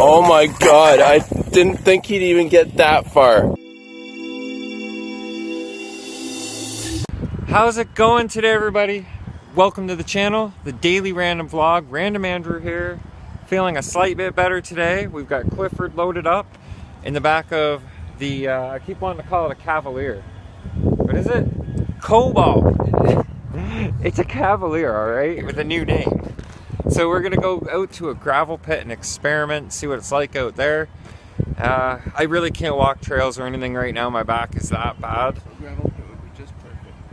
Oh my god, I didn't think he'd even get that far. How's it going today, everybody? Welcome to the channel, the daily random vlog. Random Andrew here, feeling a slight bit better today. We've got Clifford loaded up in the back of the, I keep wanting to call it a Cavalier. What is it? Cobalt. It's a Cavalier, all right, with a new name. So we're gonna go out to a gravel pit and experiment, see what it's like out there. I really can't walk trails or anything right now. My back is that bad.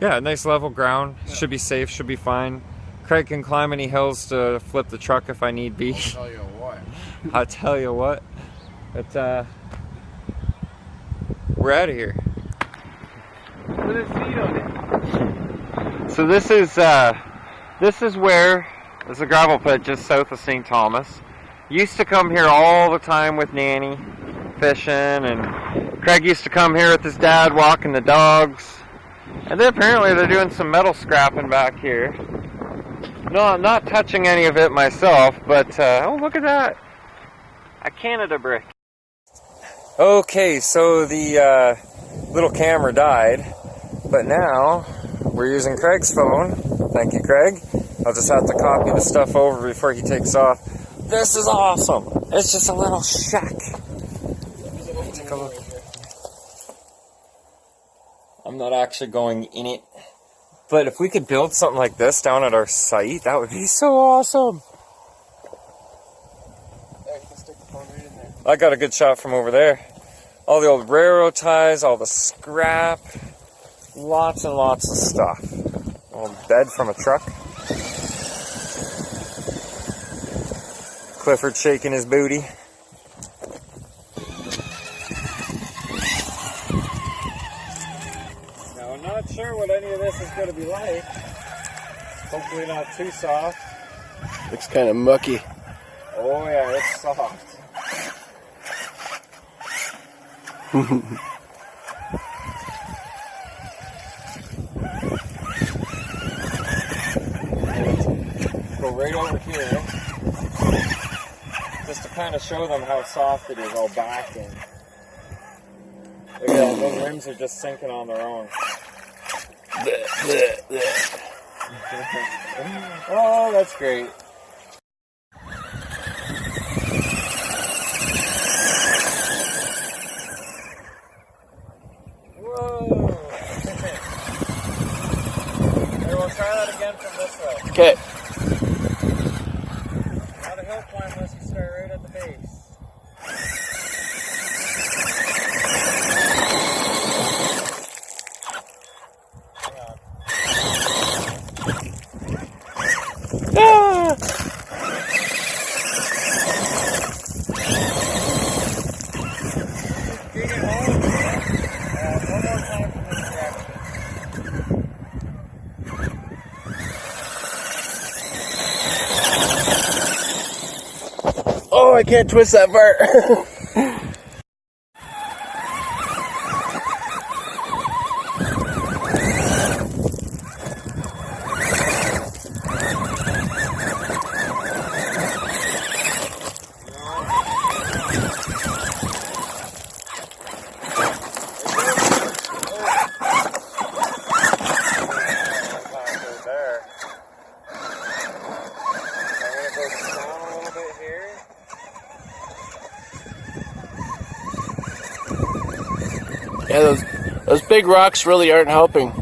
Yeah, nice level ground. Yeah. Should be safe, should be fine. Craig can climb any hills to flip the truck if I need be. I'll tell you what. I'll tell you what. But we're out of here. Put his feet on it. So this is where there's a gravel pit just south of St. Thomas. Used to come here all the time with Nanny fishing, and Craig used to come here with his dad walking the dogs. And then apparently they're doing some metal scrapping back here. No, I'm not touching any of it myself, but oh, look at that. A Canada brick. Okay, so the little camera died, but now we're using Craig's phone. Thank you, Craig. I'll just have to copy the stuff over before he takes off. This is awesome. It's just a little shack. Take a look. I'm not actually going in it, but if we could build something like this down at our site, that would be so awesome. Yeah, you can stick the phone right in there. I got a good shot from over there. All the old railroad ties, all the scrap, lots and lots of stuff. Old bed from a truck. Clifford shaking his booty. I'm not sure what any of this is going to be like. Hopefully not too soft. Looks kind of mucky. Oh yeah, it's soft. Go right over here. Just to kind of show them how soft it is, all back in. Look at that, those rims are just sinking on their own. Oh, that's great. Whoa! Hey, we'll try that again from this way. Okay. Not a hill climb unless you start right at the base. Ah! Dig it home. One more time from this direction. Oh, I can't twist that part. Yeah, those big rocks really aren't helping.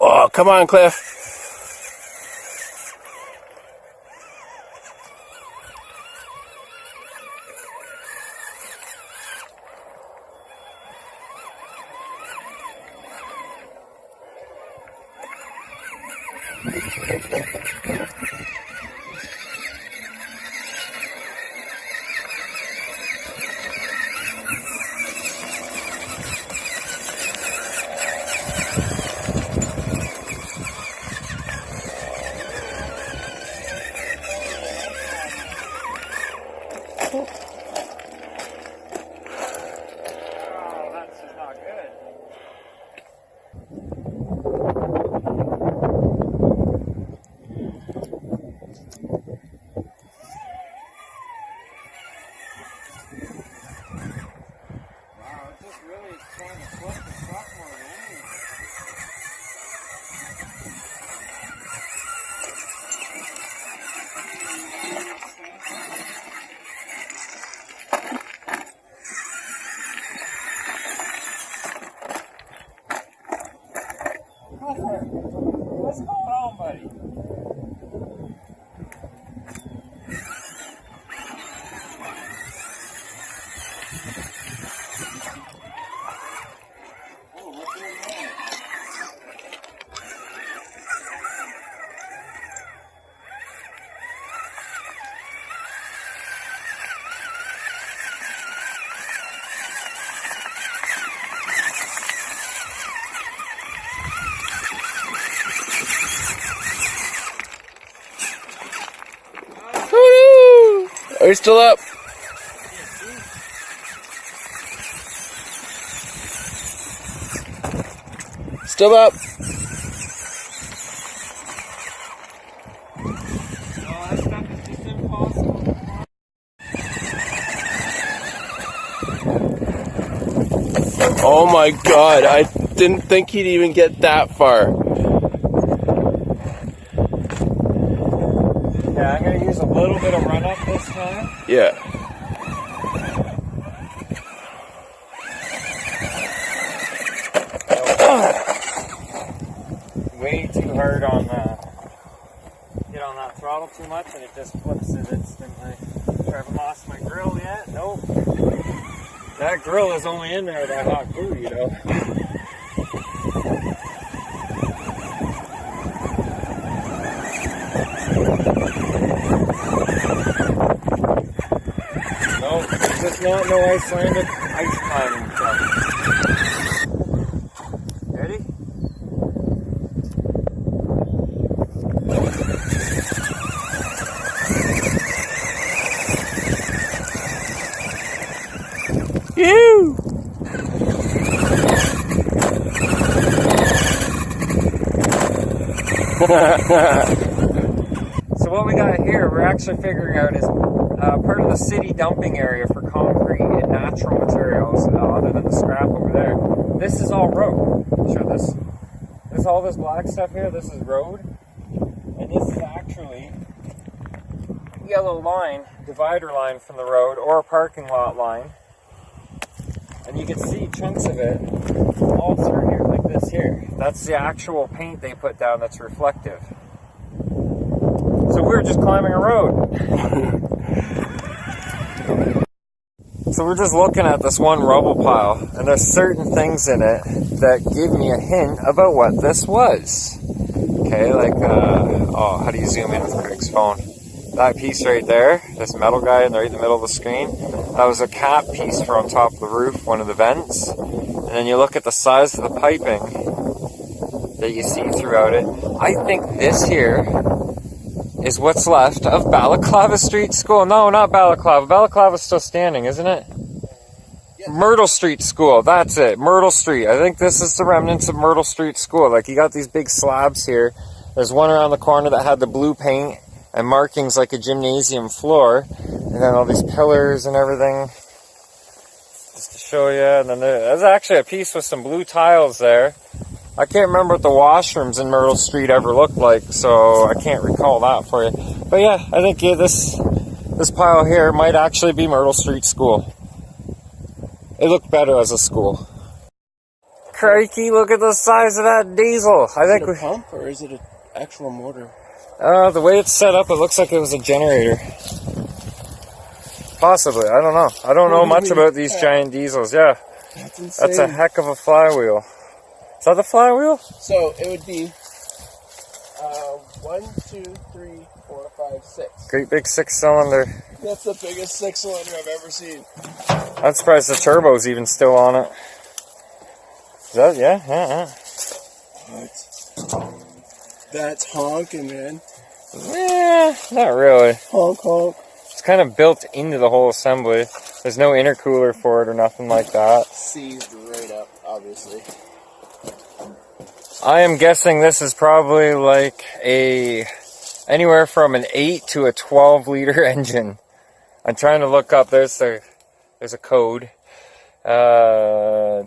Oh, come on, Cliff. really trying to flip the truck more than anything. What's going on, buddy? Woo! Are you still up? Still up? That stuff is just impossible. Oh my god, I didn't think he'd even get that far. Yeah, I'm going to use a little bit of run up this time. Yeah. Way too hard on get on that throttle too much and it just flips it instantly. Sure, I haven't lost my grill yet? Nope. That grill is only in there by hot glue, you know. Nope, it's just not no Icelandic ice climbing truck. Ready? Ew! So what we got here, we're actually figuring out is part of the city dumping area for concrete and natural materials, other than the scrap over there. This is all road. Show this. There's all this black stuff here. This is road, and this is actually yellow line, divider line from the road, or a parking lot line. And you can see chunks of it all through here, like this here. That's the actual paint they put down that's reflective. So we're just climbing a road. So we're just looking at this one rubble pile, and there's certain things in it that give me a hint about what this was. Okay, like, how do you zoom in with Craig's phone? That piece right there, this metal guy right in the middle of the screen, that was a cap piece from on top of the roof, one of the vents. And then you look at the size of the piping that you see throughout it. I think this here is what's left of Balaclava Street School. No, not Balaclava. Balaclava's still standing, isn't it? Yes. Myrtle Street School, that's it. Myrtle Street. I think this is the remnants of Myrtle Street School. Like, you got these big slabs here. There's one around the corner that had the blue paint and markings like a gymnasium floor. And then all these pillars and everything. Just to show you. And then there's actually a piece with some blue tiles there. I can't remember what the washrooms in Myrtle Street ever looked like, so I can't recall that for you. But yeah, I think this pile here might actually be Myrtle Street School. It looked better as a school. Crikey, look at the size of that diesel. I think is it a pump or is it an actual motor? The way it's set up, it looks like it was a generator. Possibly, I don't know. I don't know much about these giant diesels. Yeah, that's insane. That's a heck of a flywheel. Is that the flywheel? So it would be 1, 2, 3, 4, 5, 6. Great big 6-cylinder. That's the biggest 6-cylinder I've ever seen. I'm surprised the turbo's even still on it. Is that, yeah. That's honking, man. Yeah, not really. Honk, honk. It's kind of built into the whole assembly. There's no intercooler for it or nothing like that. Seized right up, obviously. I am guessing this is probably like anywhere from an 8 to a 12 liter engine. I'm trying to look up, there's a code. There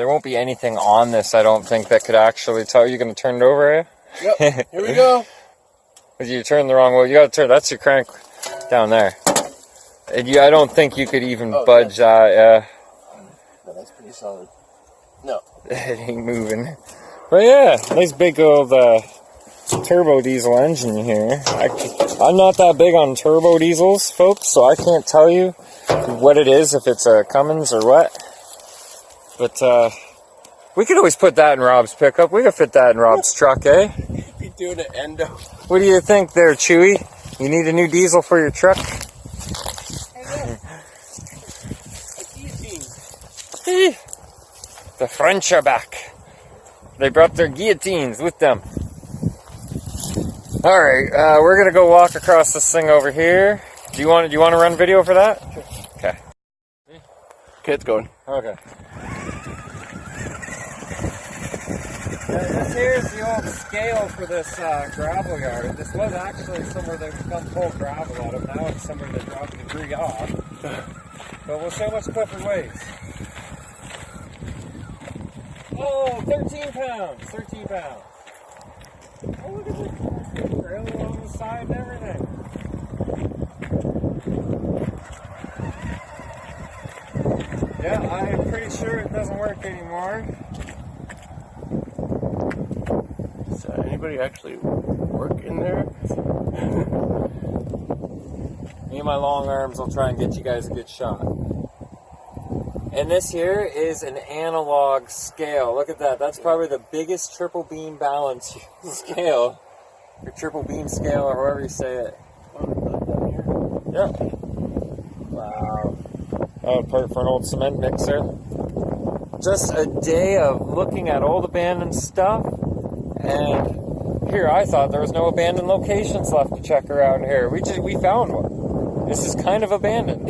won't be anything on this, I don't think, that could actually tell. You going to turn it over, eh? Yep, here we go. You turn the wrong way. You got to turn. That's your crank down there. And I don't think you could even budge that. Yeah. No, that's pretty solid. No. It ain't moving. But yeah, nice big old turbo diesel engine here. I'm not that big on turbo diesels, folks, so I can't tell you what it is, if it's a Cummins or what. But we could always put that in Rob's pickup. We could fit that in Rob's truck, eh? You'd be doing an endo. What do you think there, Chewy? You need a new diesel for your truck? The French are back. They brought their guillotines with them. Alright, we're gonna go walk across this thing over here. Do you want to run video for that? Sure. Okay. Okay, it's going. Okay. This here is the old scale for this gravel yard. This was actually somewhere they got pulled gravel out of. Now it's somewhere they dropped debris off. But we'll see how much Clifford weighs. Oh, 13 pounds! 13 pounds. Oh, look at the trail along the side and everything. Yeah, I am pretty sure it doesn't work anymore. Does anybody actually work in there? Me and my long arms will try and get you guys a good shot. And this here is an analog scale. Look at that. That's probably the biggest triple beam balance scale. Or triple beam scale, or however you say it. Yeah. Wow. Oh, perfect for an old cement mixer. Just a day of looking at old abandoned stuff. And here, I thought there was no abandoned locations left to check around here. We found one. This is kind of abandoned.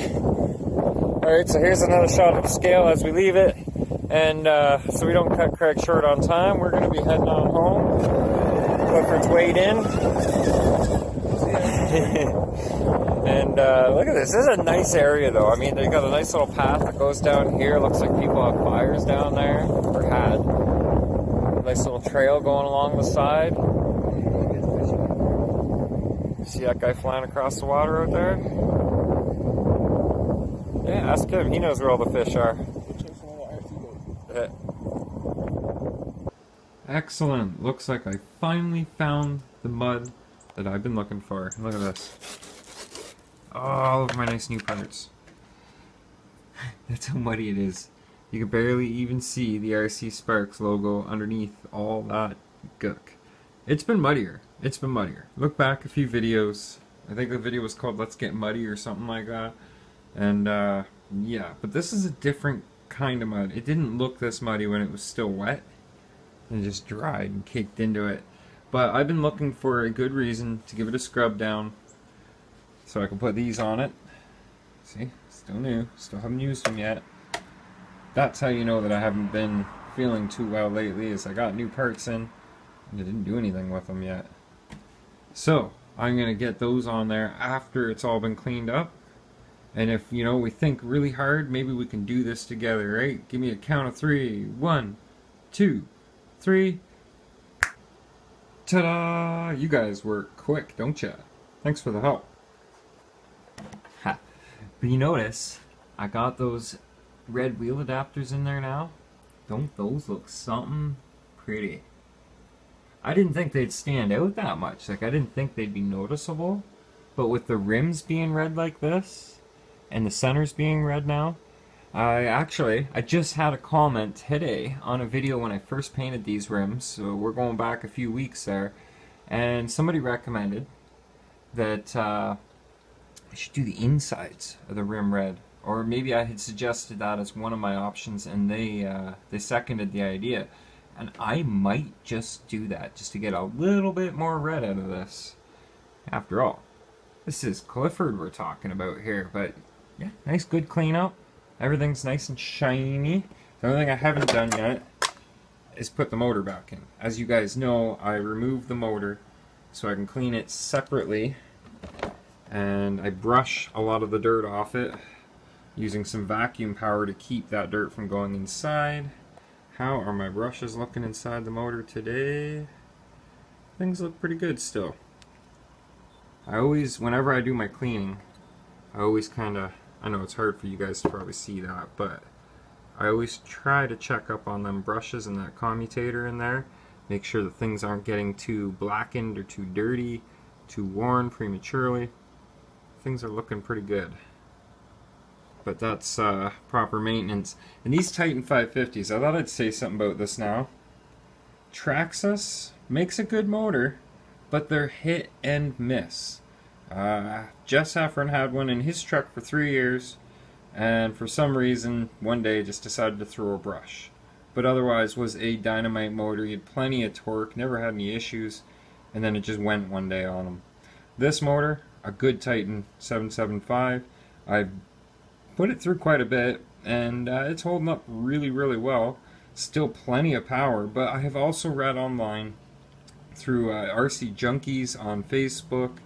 Alright, so here's another shot of the scale as we leave it. And so we don't cut Craig short on time, we're going to be heading on home. Clifford's weighed in. And look at this. This is a nice area, though. I mean, they got a nice little path that goes down here. Looks like people have fires down there, or had. Nice little trail going along the side. See that guy flying across the water out there? Yeah, ask him. He knows where all the fish are. Excellent. Looks like I finally found the mud that I've been looking for. Look at this. Oh, all of my nice new parts. That's how muddy it is. You can barely even see the RC Sparks logo underneath all that gook. It's been muddier. It's been muddier. Look back a few videos. I think the video was called Let's Get Muddy or something like that. And yeah, but this is a different kind of mud. It didn't look this muddy when it was still wet. And just dried and caked into it. But I've been looking for a good reason to give it a scrub down. So I can put these on it. See? Still new. Still haven't used them yet. That's how you know that I haven't been feeling too well lately, is I got new parts in and I didn't do anything with them yet. So I'm going to get those on there after it's all been cleaned up. And if, you know, we think really hard, maybe we can do this together, right? Give me a count of 3. 1, 2, 3. Ta-da! You guys work quick, don't ya? Thanks for the help. Ha. But you notice, I got those red wheel adapters in there now. Don't those look something pretty? I didn't think they'd stand out that much. Like, I didn't think they'd be noticeable. But with the rims being red like this, and the centers being red now, I just had a comment today on a video when I first painted these rims, so we're going back a few weeks there, and somebody recommended that I should do the insides of the rim red, or maybe I had suggested that as one of my options, and they seconded the idea, and I might just do that, just to get a little bit more red out of this. After all, this is Clifford we're talking about here, but yeah, nice good cleanup. Everything's nice and shiny. The only thing I haven't done yet is put the motor back in. As you guys know, I removed the motor so I can clean it separately, and I brush a lot of the dirt off it using some vacuum power to keep that dirt from going inside. How are my brushes looking inside the motor today? Things look pretty good still. I always, whenever I do my cleaning, I always kind of, I know it's hard for you guys to probably see that, but I always try to check up on them brushes and that commutator in there. Make sure that things aren't getting too blackened or too dirty, too worn prematurely. Things are looking pretty good. But that's proper maintenance. And these Titan 550s, I thought I'd say something about this now. Traxxas makes a good motor, but they're hit and miss. Jess Heffron had one in his truck for 3 years, and for some reason, one day just decided to throw a brush. But otherwise was a dynamite motor. He had plenty of torque, never had any issues, and then it just went one day on him. This motor, a good Titan 775. I've put it through quite a bit, and it's holding up really, really well. Still plenty of power, but I have also read online through RC Junkies on Facebook,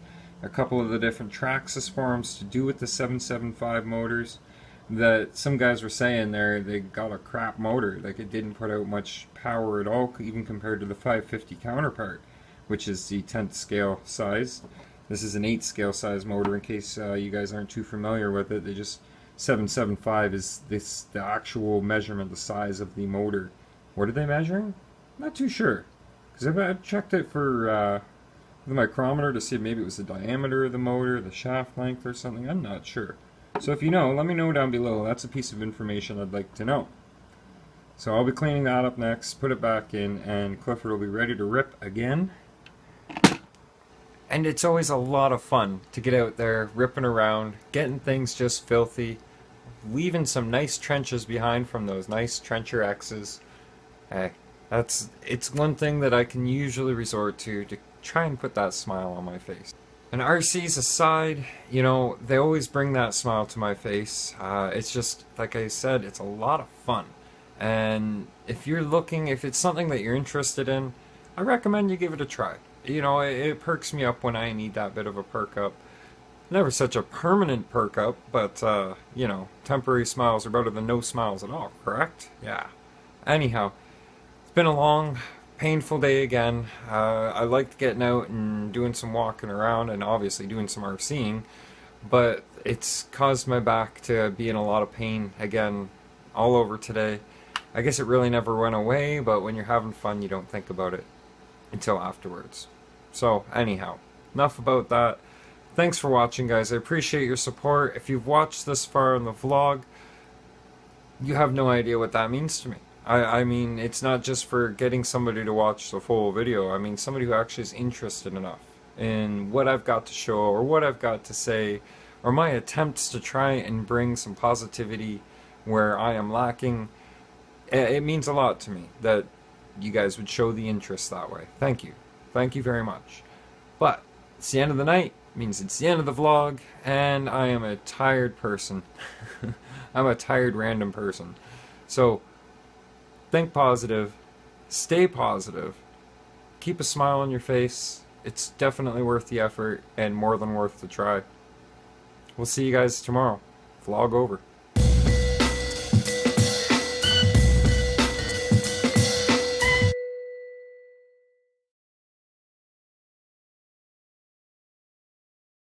a couple of the different Traxxas forums to do with the 775 motors, that some guys were saying they got a crap motor, like it didn't put out much power at all, even compared to the 550 counterpart, which is the 10th scale size. This is an 8th scale size motor, in case you guys aren't too familiar with it. They just 775 is the actual measurement, the size of the motor. What are they measuring? Not too sure, because I checked it for the micrometer to see if maybe it was the diameter of the motor, the shaft length or something. I'm not sure. So if you know, let me know down below. That's a piece of information I'd like to know. So I'll be cleaning that up next, put it back in, and Clifford will be ready to rip again. And it's always a lot of fun to get out there, ripping around, getting things just filthy, leaving some nice trenches behind from those nice trencher X's. Hey, it's one thing that I can usually resort to try and put that smile on my face. And RCs aside, you know, they always bring that smile to my face. It's just, like I said, it's a lot of fun. And if it's something that you're interested in, I recommend you give it a try. You know, it perks me up when I need that bit of a perk up. Never such a permanent perk up, but, you know, temporary smiles are better than no smiles at all, correct? Yeah. Anyhow, it's been a long, painful day again. I liked getting out and doing some walking around and obviously doing some RCing, but it's caused my back to be in a lot of pain again all over today. I guess it really never went away, but when you're having fun, you don't think about it until afterwards. So, anyhow, enough about that. Thanks for watching, guys. I appreciate your support. If you've watched this far in the vlog, you have no idea what that means to me. I mean, it's not just for getting somebody to watch the full video. I mean, somebody who actually is interested enough in what I've got to show or what I've got to say, or my attempts to try and bring some positivity where I am lacking. It means a lot to me that you guys would show the interest that way. Thank you. Thank you very much. But it's the end of the night. Means it's the end of the vlog, and I am a tired person. I'm a tired random person. So think positive, stay positive, keep a smile on your face. It's definitely worth the effort and more than worth the try. We'll see you guys tomorrow. Vlog over.